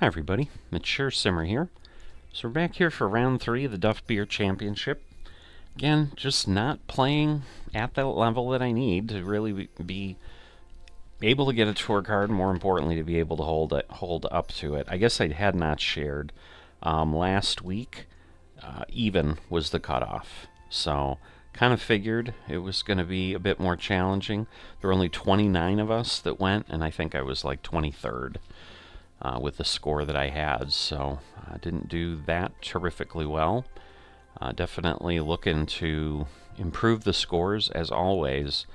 Hi everybody, Mature Simmer here. So we're back here for round 3 of the Duff Beer Championship. Again, just not playing at the level that I need to really be able to get a tour card, more importantly to be able to hold up to it. I guess I had not shared. Last week, even was the cutoff. So kind of figured it was going to be a bit more challenging. There were only 29 of us that went, and I think I was like 23rd. With the score that I had, so I didn't do that terrifically well. Definitely looking to improve the scores as always,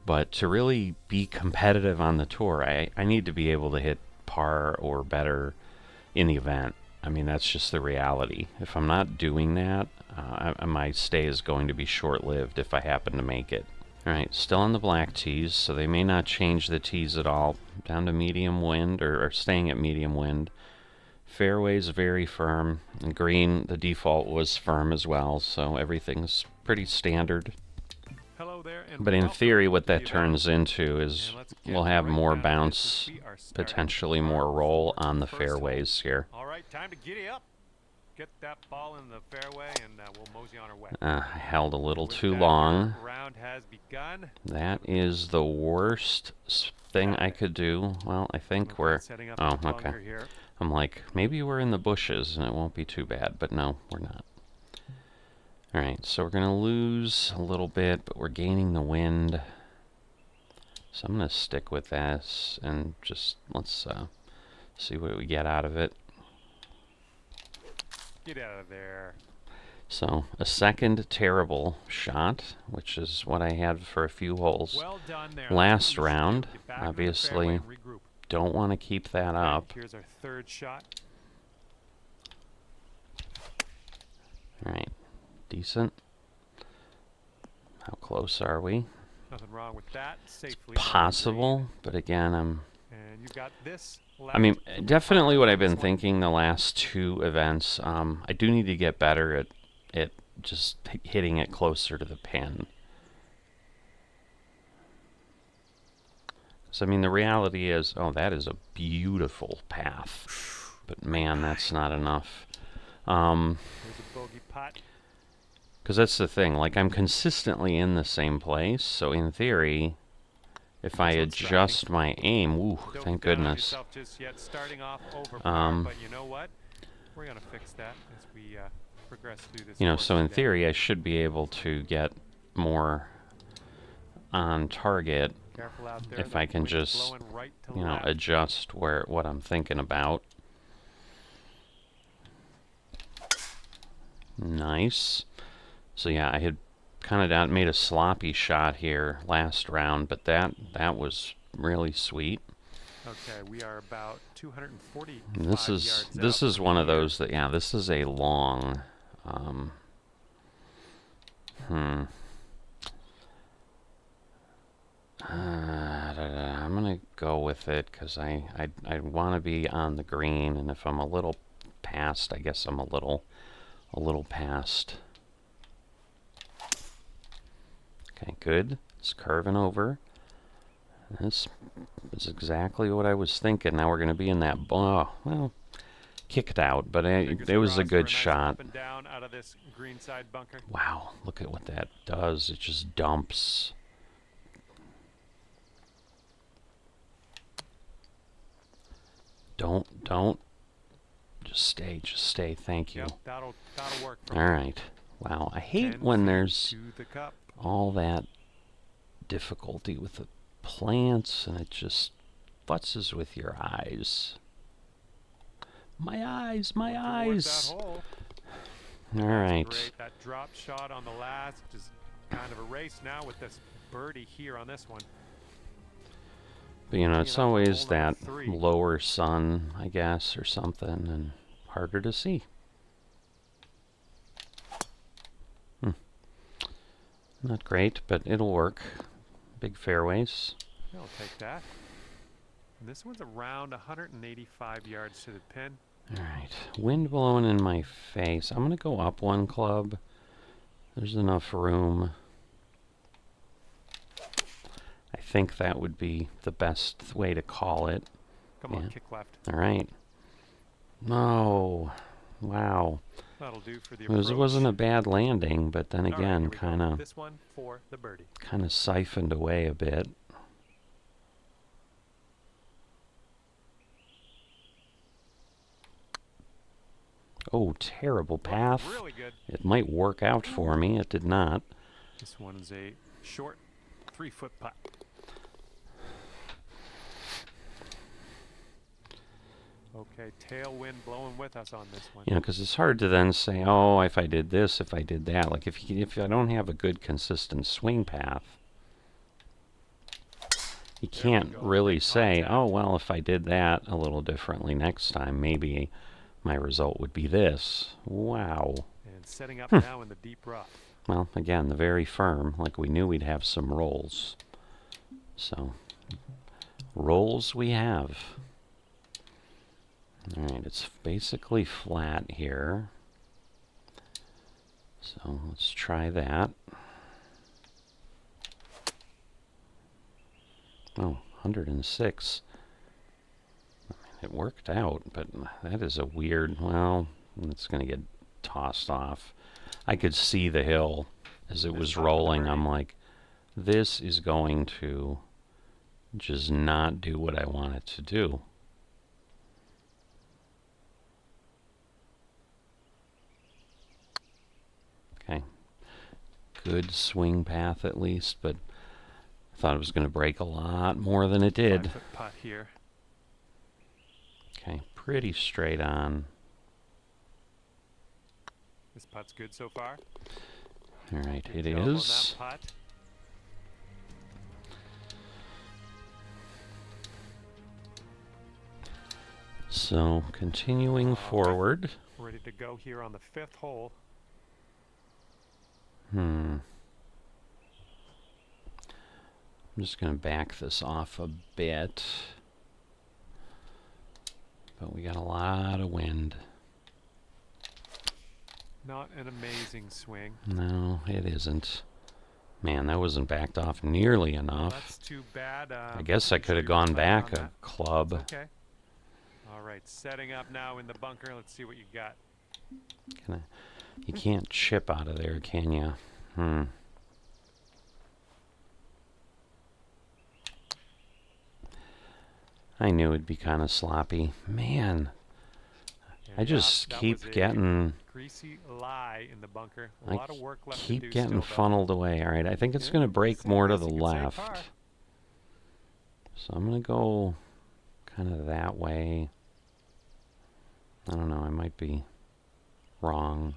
but to really be competitive on the tour, I need to be able to hit par or better in the event. I mean, that's just the reality. If I'm not doing that, my stay is going to be short-lived if I happen to make it. Alright, still on the black tees, so they may not change the tees at all. Down to medium wind, or staying at medium wind. Fairway's very firm, and green, the default was firm as well, so everything's pretty standard. Hello there, and but in theory, what that turns into is we'll have more bounce, potentially more roll on the fairways here. Alright, time to giddy up. Get that ball in the fairway, and we'll mosey on our way. I held a little too long. Round has begun. That is the worst thing I could do. Well, I think we're... Oh, okay. I'm like, maybe we're in the bushes and it won't be too bad, but no, we're not. Alright, so we're going to lose a little bit, but we're gaining the wind. So I'm going to stick with this and just let's see what we get out of it. Get out of there. So, a second terrible shot, which is what I had for a few holes. Well done there. Last round, obviously, don't want to keep that up. Here's our third shot. Alright, decent. How close are we? Nothing wrong with that. Safely Possible, but again, and you've got this. I mean, definitely what I've been thinking the last 2 events, I do need to get better at just hitting it closer to the pin. So, I mean, the reality is, oh, that is a beautiful path. But, man, that's not enough. Because that's the thing. Like, I'm consistently in the same place. So, in theory, if I adjust my aim, ooh, thank goodness. But you know what? We're going to fix that as we progress through this. You know, so in theory, I should be able to get more on target if I can just, you know, adjust what I'm thinking about. Nice. So yeah, I had kind of made a sloppy shot here last round, but that was really sweet. Okay, we are about 240. This is one of those that, yeah, this is a long I'm gonna go with it because I want to be on the green, and if I'm a little past, I guess I'm a little past. Okay, good. It's curving over. This is exactly what I was thinking. Now we're going to be in that, well, kicked out, but it was a good shot. Wow, look at what that does. It just dumps. Don't. Just stay. Thank you. Yep, that'll work. All right. Wow, I hate when there's all that difficulty with the plants, and it just futzes with your eyes. My eyes. All right. Great. That drop shot on the last, just kind of a race now with this birdie here on this one. But you know, it's always that lower sun, I guess, or something, and harder to see. Not great, but it'll work. Big fairways. I'll take that. And this one's around 185 yards to the pin. Alright, wind blowing in my face. I'm going to go up one club. There's enough room. I think that would be the best way to call it. Come on, kick left. Alright. No. Wow. That'll do for the It approach. wasn't a bad landing, but then All right, again, here we go. kind of This one for the birdie. siphoned away a bit. Oh, terrible path. Really good. It might work out for me. It did not. This one is a short 3-foot putt. Okay, tailwind blowing with us on this one. You know, because it's hard to then say, oh, if I did this, if I did that. Like if I don't have a good consistent swing path, you can't really say, oh, well, if I did that a little differently next time, maybe my result would be this. Wow. And setting up now in the deep rough. Well, again, the very firm, like we knew we'd have some rolls. So, rolls we have. Alright, it's basically flat here. So, let's try that. Oh, 106. I mean, it worked out, but that is a weird, well, it's going to get tossed off. I could see the hill as it was rolling. I'm like, this is going to just not do what I want it to do. Okay. Good swing path at least, but I thought it was going to break a lot more than it did. 5-foot putt here. Okay, pretty straight on. This putt's good so far. All right, Good it job on is. that putt. So, continuing forward. Ready to go here on the 5th hole. I'm just going to back this off a bit. But we got a lot of wind. Not an amazing swing. No, it isn't. Man, that wasn't backed off nearly enough. That's too bad. I guess I could have gone back a club. Okay. All right, setting up now in the bunker. Let's see what you got. You can't chip out of there, can you? I knew it'd be kind of sloppy. Man, I just keep getting... greasy lie in the bunker. A I lot of work left to keep do getting still, funneled away. All right, I think it's going to break more to the left. par. So I'm going to go kind of that way. I don't know, I might be wrong.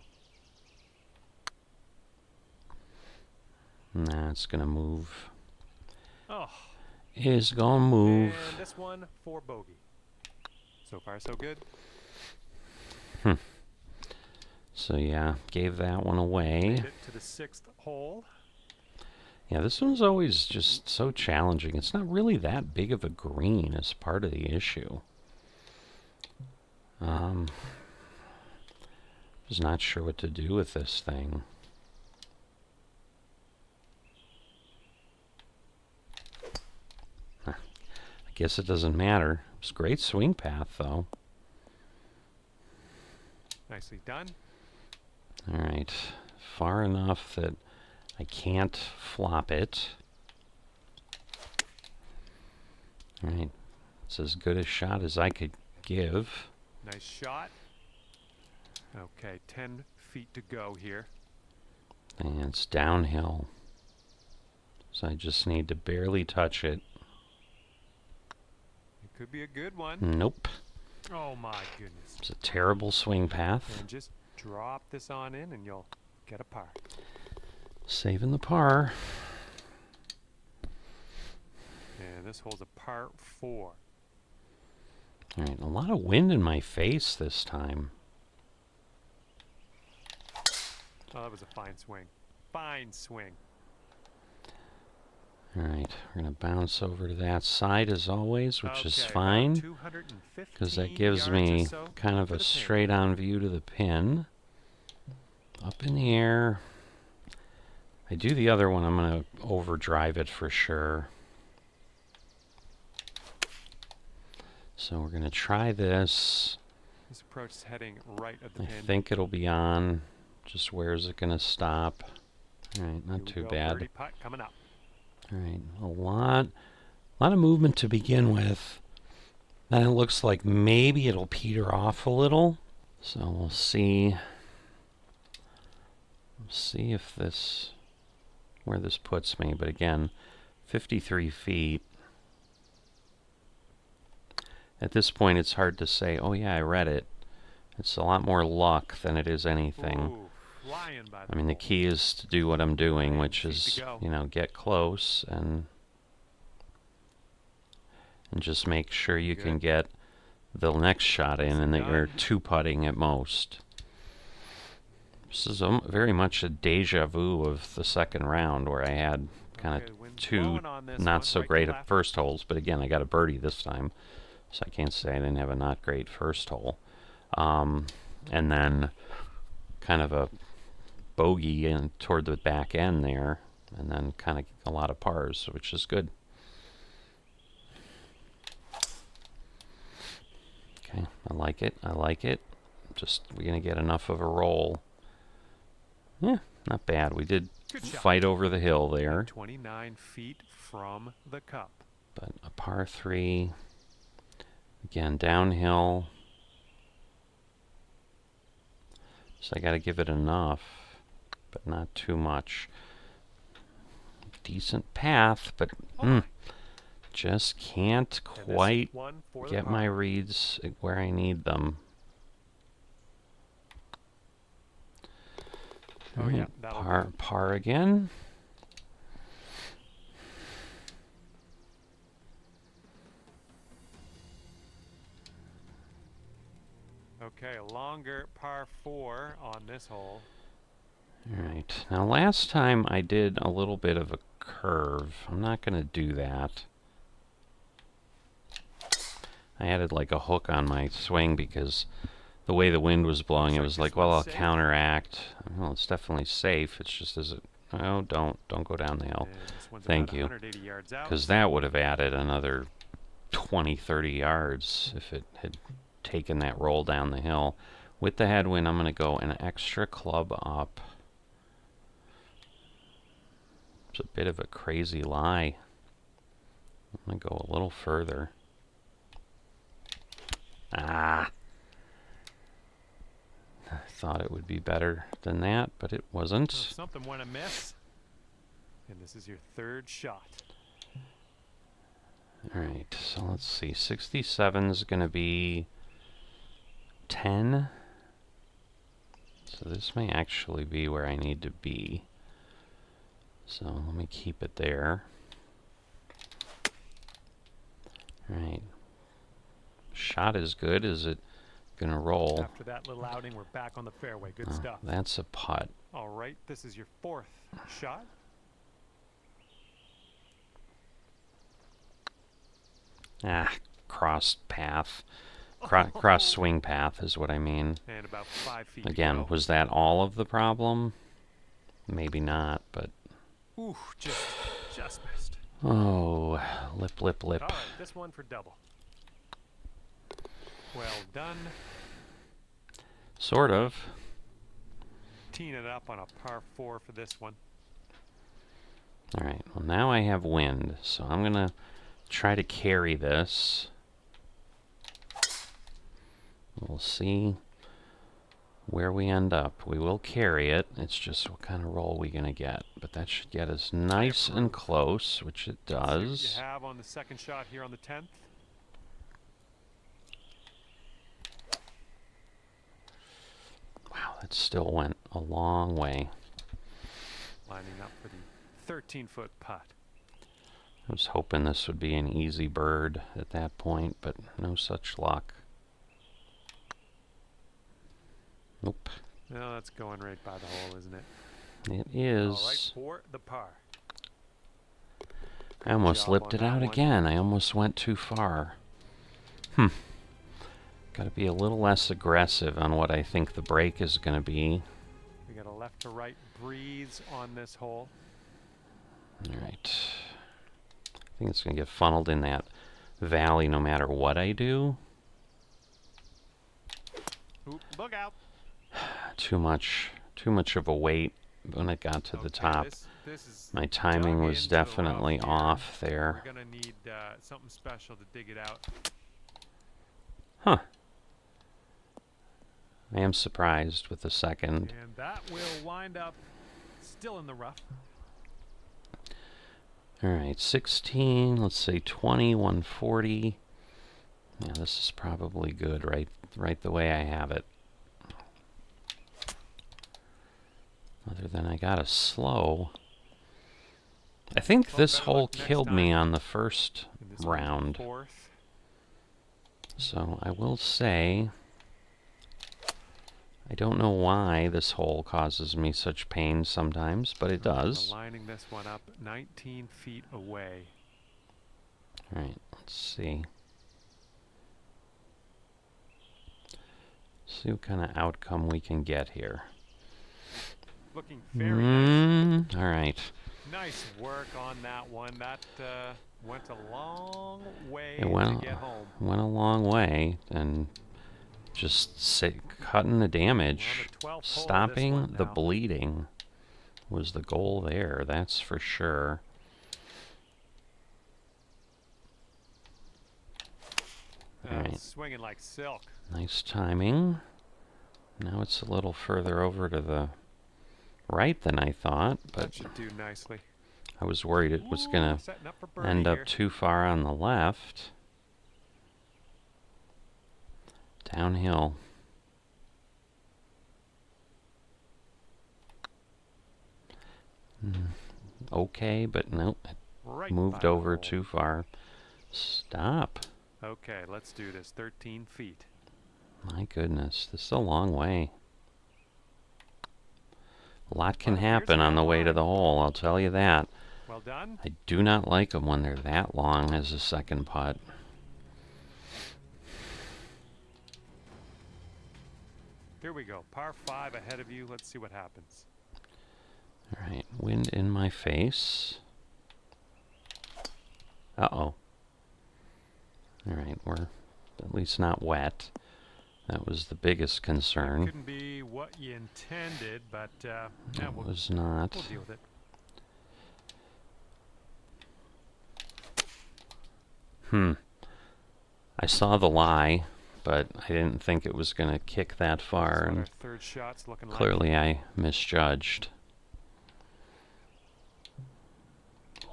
Nah, it's going to move. Oh, It's going to move. and this one for bogey. So far, so good. So yeah, gave that one away. Made it to the 6th hole. Yeah, this one's always just so challenging. It's not really that big of a green as part of the issue. Just not sure what to do with this thing. I guess it doesn't matter. It's a great swing path, though. Nicely done. All right, far enough that I can't flop it. All right, it's as good a shot as I could give. Nice shot. Okay, 10 feet to go here. And it's downhill. So I just need to barely touch it. It could be a good one. Nope. Oh my goodness. It's a terrible swing path. And just drop this on in and you'll get a par. Saving the par. And this hole's a par 4. All right, a lot of wind in my face this time. Oh, that was a fine swing. Fine swing. All right, we're going to bounce over to that side as always, which is Okay, fine, 215 because that gives yards or me so kind of to a the pin. straight-on view to the pin. Up in the air. I do the other one, I'm going to overdrive it for sure. So we're going to try this. This approach is heading right at the I pin. think it'll be on. Just where is it going to stop? All right, Here not we too go, bad. birdie putt coming up. All right, a lot of movement to begin with. Then it looks like maybe it'll peter off a little. So we'll see. See if this, where this puts me. But again, 53 feet. At this point, it's hard to say, oh yeah, I read it. It's a lot more luck than it is anything. Ooh, flying by the I mean, the hole. key is to do what I'm doing, 9 which feet is, to go. you know, get close and just make sure you can Good. get the next shot in and that you're Done. two-putting at most. This is very much a deja vu of the second round where I had kind Okay, of wind's two blowing on this not one, so right to great left. at first holes, but again, I got a birdie this time, so I can't say I didn't have a not great first hole. And then kind of a bogey in toward the back end there, and then kind of a lot of pars, which is good. Okay, I like it. I like it. Just we're gonna get enough of a roll. Yeah, not bad. We did Good shot. fight over the hill there, 29 feet from the cup. but a par 3. Again, downhill. So I got to give it enough, but not too much. Decent path, but just can't And this quite one for the get par. my reads where I need them. Oh yeah, that'll do. Par again. Okay, a longer par 4 on this hole. Alright, now last time I did a little bit of a curve. I'm not going to do that. I added like a hook on my swing because the way the wind was blowing, it was like, well, I'll counteract. Well, it's definitely safe. It's just, is it? Oh, don't go down the hill. And this one's Thank about you. 180 yards out. Because that would have added another 20, 30 yards if it had taken that roll down the hill. With the headwind, I'm going to go an extra club up. It's a bit of a crazy lie. I'm going to go a little further. Ah! I thought it would be better than that, but it wasn't. Well, something went amiss. And this is your third shot. Alright, so let's see. 67 is going to be 10. So this may actually be where I need to be. So let me keep it there. Alright. Shot is good. Is it going to roll? After that little outing, we're back on the fairway. Good Oh, stuff. that's a putt. All right, this is your fourth shot. Ah, cross path. Cross swing path is what I mean. And about 5 feet to Again, go. was that all of the problem? Maybe not, but... Ooh, just missed. Oh, lip. All right, this one for double. Well done. Sort of. Teeing it up on a par 4 for this one. Alright, well now I have wind, so I'm going to try to carry this. We'll see where we end up. We will carry it. It's just what kind of roll we going to get. But that should get us nice and close, which it See what does. you have on the second shot here on the 10th. Wow, that still went a long way. Lining up for the 13-foot putt. I was hoping this would be an easy bird at that point, but no such luck. Nope. Well, that's going right by the hole, isn't it? It is. All right, for the par. I almost job lipped on it out that one. again. I almost went too far. Got to be a little less aggressive on what I think the break is going to be. We got a left to right breeze on this hole. Alright. I think it's going to get funneled in that valley no matter what I do. Oop, look out. Too much of a weight when it got to the top. This is My timing dug was into the rough definitely here. off We're there. gonna need something special to dig it out. Huh. I am surprised with the second. And that will wind up still in the rough. Alright, 16, let's say 20, 140. Yeah, this is probably good, right the way I have it. Other than I got a slow. I think this hole killed me on the first round. So I will say, I don't know why this hole causes me such pain sometimes, but it does. Lining this one up 19 feet away. Alright, let's see. See what kind of outcome we can get here. Looking very nice. Alright. Nice work on that one. That went a long way It went, to get home. Went a long way, and just cutting the damage, stopping the bleeding was the goal there, that's for sure. Alright. Swinging like silk. Nice timing. Now it's a little further over to the right than I thought, but that should do nicely. I was worried it was going to end up too far on the left. Downhill. Okay, but nope, it moved over too far. Stop. Okay, let's do this. 13 feet. My goodness, this is a long way. A lot can happen on the way to the hole, I'll tell you that. Well done. I do not like them when they're that long as a second putt. Here we go. Par 5 ahead of you. Let's see what happens. Alright, wind in my face. Uh-oh. Alright, we're at least not wet. That was the biggest concern. That couldn't be what you intended, but yeah, it was not. We'll deal with it. I saw the lie, but I didn't think it was going to kick that far, and third shot's looking clearly I misjudged.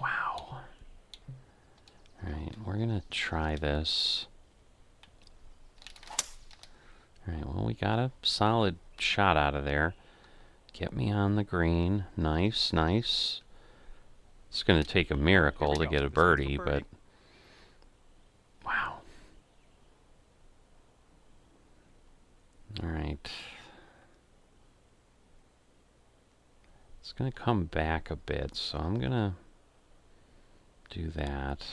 Wow. Alright, we're going to try this. Alright, well, we got a solid shot out of there. Get me on the green. Nice, nice. It's going to take a miracle to get a birdie, but wow. Alright. It's going to come back a bit, so I'm going to do that.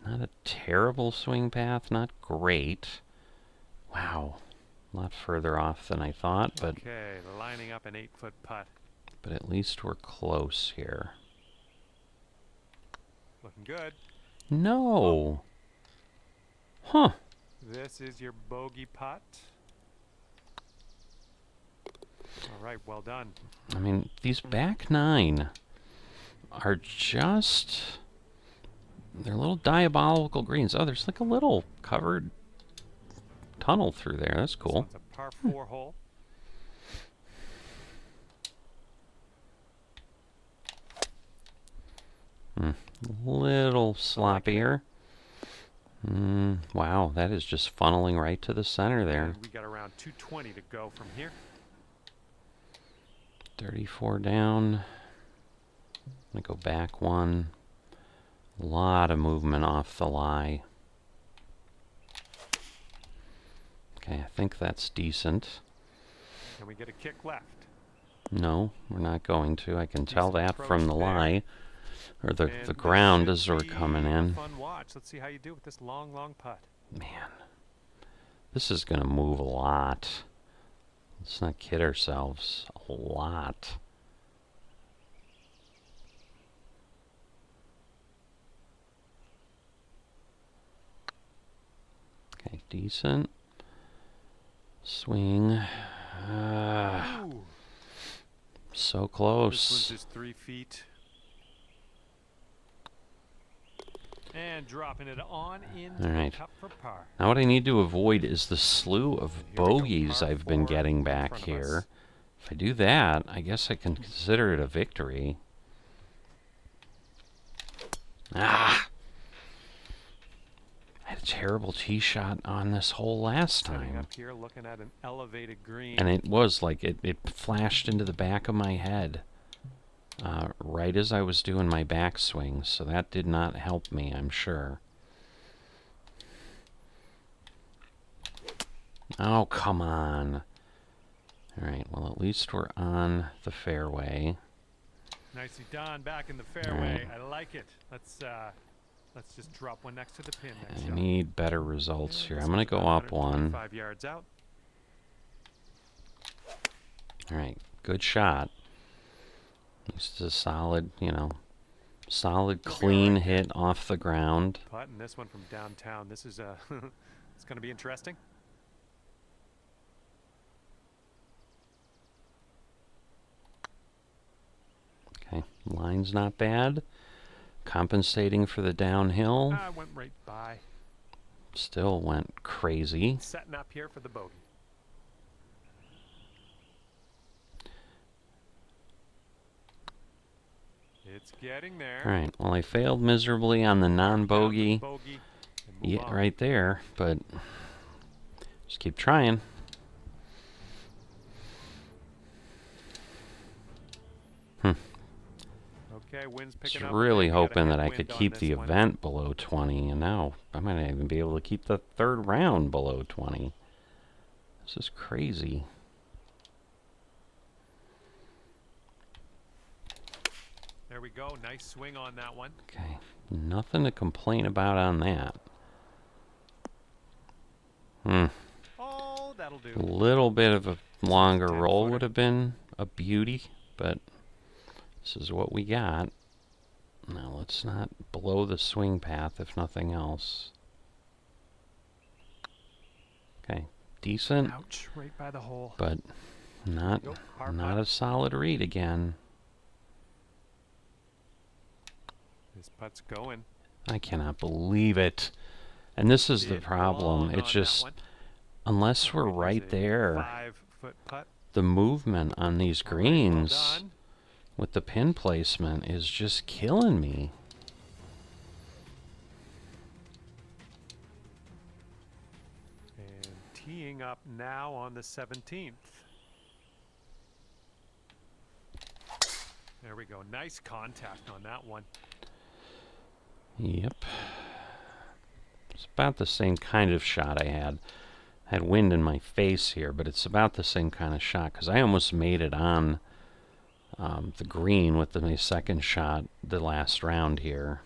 Not a terrible swing path, not great. Wow. A lot further off than I thought, but okay, lining up an 8-foot putt. But at least we're close here. Looking good. No. Huh. This is your bogey putt. All right, well done. I mean, these back nine are just... They're little diabolical greens. Oh, there's like a little covered tunnel through there. That's cool. This one's a par 4 hole. Little sloppier. Wow, that is just funneling right to the center there. And we got around 220 to go from here. 34 down. I'm going to go back one. A lot of movement off the lie. Okay, I think that's decent. Can we get a kick left? No, we're not going to. I can tell that from the lie. Or the ground as we're coming in. Fun watch. Let's see how you do with this long, long putt. Man, this is going to move a lot. Let's not kid ourselves. A lot. decent. Swing. So This close. one's just 3 feet. And dropping it on into the cup for par. Now what I need to avoid is the slew of Here we go, bogeys par I've been 4 getting in back front of here. us. If I do that, I guess I can consider it a victory. Ah! I had a terrible tee shot on this hole last Setting time. up here, looking at an elevated green. And it was like it flashed into the back of my head right as I was doing my backswing, so that did not help me, I'm sure. Oh, come on. Alright, well, at least we're on the fairway. Nicely done, back in the fairway. I like it. Let's just drop one next to the pin. I need better results Yeah, here. this I'm going to one's go about up one. 125 yards out. Alright, good shot. This is a solid, you know, solid, clean right hit off the ground. Putting this one from downtown. This is it's going to be interesting. Okay, line's not bad. Compensating for the downhill. I went right by. Still went crazy. Setting up here for the bogey. It's getting there. Alright, well, I failed miserably on the non-bogey. Yeah, right there, but just keep trying. Okay, wind's picking Just up. really We got a hoping that I headwind could on keep this the one. event below 20, and now I might not even be able to keep the third round below 20. This is crazy. There we go. Nice swing on that one. Okay, nothing to complain about on that. Oh, that'll do. A little bit of a longer 10 roll footer. would have been a beauty, but this is what we got. Now let's not blow the swing path if nothing else. Okay, decent, Ouch, right by the hole. but not Nope, par not putt. a solid read again. This putt's going. I cannot believe it. And this is the Bit problem. long It's on that just, one. unless we're Here's right a there, 5-foot putt. the movement on these All right, well greens done. with the pin placement is just killing me. And teeing up now on the 17th. There we go. Nice contact on that one. Yep. It's about the same kind of shot I had. I had wind in my face here, but it's about the same kind of shot because I almost made it on the green with my second shot the last round here.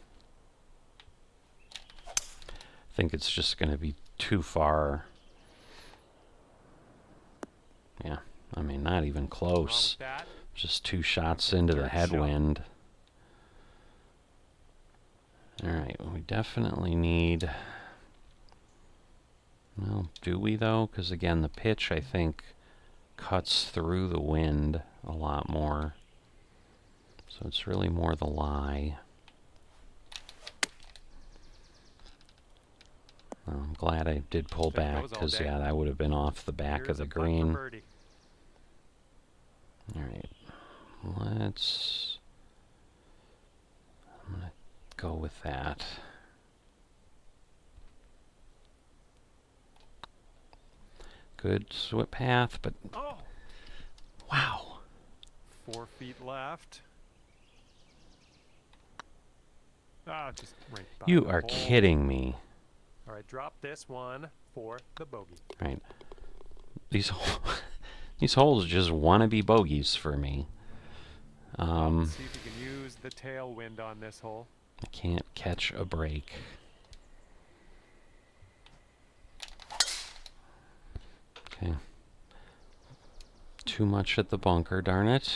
I think it's just going to be too far. Yeah, I mean, not even close. Wrong with that. Just 2 shots into the Third shot. headwind. Alright, well, we definitely need... Well, do we though? Because again, the pitch, I think, cuts through the wind a lot more. So it's really more the lie. I'm glad I did pull There back goes all because, day. yeah, that would have been off the back Here's of the a putt for green. birdie. Alright, let's... I'm going to go with that. Good sweep path, but Oh, wow. 4 feet left. Ah, just right by You the are hole. kidding me. All right, drop this one for the bogey. Right. These these holes just want to be bogeys for me. Let's see if you can use the tailwind on this hole. I can't catch a break. Okay. Too much at the bunker, darn it.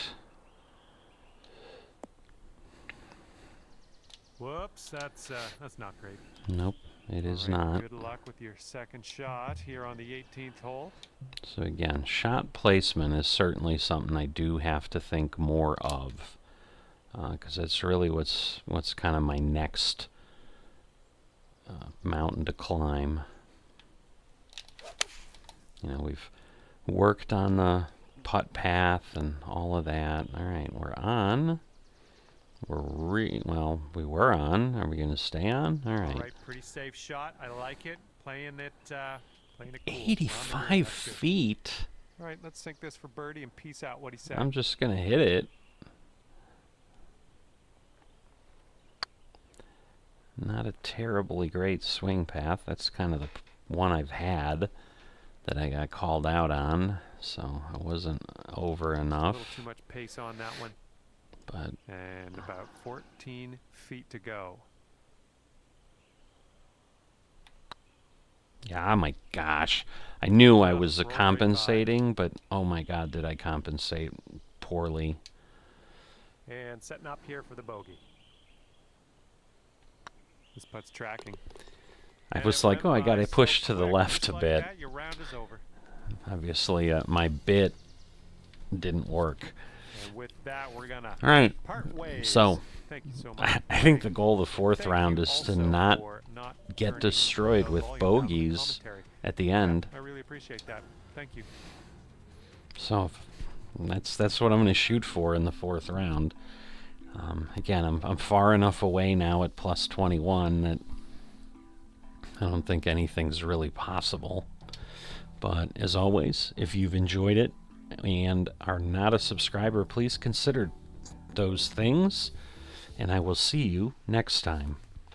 Whoops, that's not great. Nope. It is All right, not. Good luck with your second shot here on the 18th hole. So again, shot placement is certainly something I do have to think more of, because it's really what's kind of my next mountain to climb. You know, we've worked on the putt path and all of that. All right, we're on. Well, we were on. Are we going to stay on? All right. All right, pretty safe shot. I like it. Playing it cool. 85 feet. All right, let's sink this for birdie and peace out. What he said. I'm just going to hit it. Not a terribly great swing path. That's kind of the one I've had that I got called out on, so I wasn't over enough. A little too much pace on that one. But and about 14 feet to go. Yeah, my gosh. I knew I was compensating, but oh my god, did I compensate poorly. And setting up here for the bogey. This putt's tracking. I was like, oh, I got to push to the left a bit. Your round is over. Obviously, my bit didn't work. And with that, we're gonna part ways. So, thank you so much. I think the goal of the fourth round is to not get destroyed with bogeys at the end. I really appreciate that. Thank you. So, that's what I'm going to shoot for in the fourth round. Again, I'm far enough away now at plus 21 that I don't think anything's really possible. But as always, if you've enjoyed it and are not a subscriber, please consider those things, and I will see you next time.